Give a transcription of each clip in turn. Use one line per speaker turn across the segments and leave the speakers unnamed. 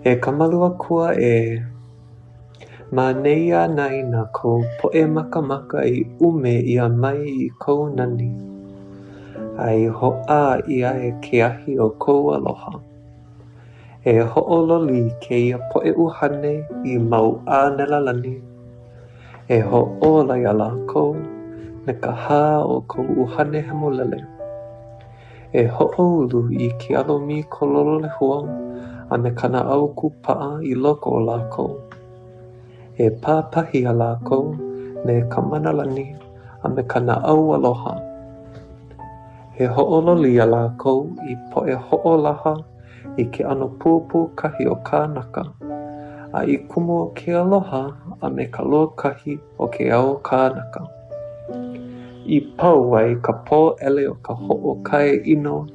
E kamalua kua ma neia nai na kou po'e makamaka I ume ia mai I kou nani. Ai ho'a ia ke ahi o kou aloha. E ho'ololi keia po'e uhane I mau ānela lani. E ho'ola ia lākou me ka hā o kou uhane hemolele. E ho'oulu I ke alomi kololo lehua a me kana au kupa'a I loko o lākou. E pāpahi a lākou me ka manalani a me kana au aloha. E ho'ololi a lākou I po'e ho'olaha I ke ano pūpū kahi o kānaka. A I kumu o ke aloha a me ka loa kahi o ke ao kānaka. I pau ai ka pō'ele o ka ho'okae ino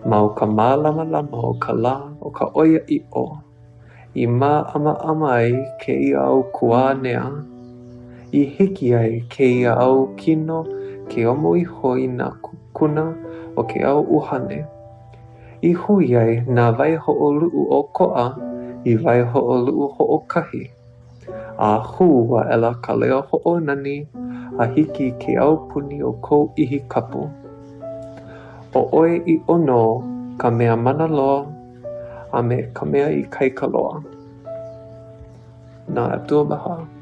ma o ka mālama lama o ka lā o ka oia i'o. I mā ama ama ai ke ia au kuānea. I hiki ai ke ia au kino ke omo I hoi nā kukuna o ke au uhane. I hui ai nā wai ho'olu'u o ko'a I wai ho'olu'u ho'okahi. A hū a ela ka leo ho'onani a hiki ke au puni o kou ihi kapu. O oe I ono ka mea mana loa a me ka mea I kaika loa. Nā Abdul Baha.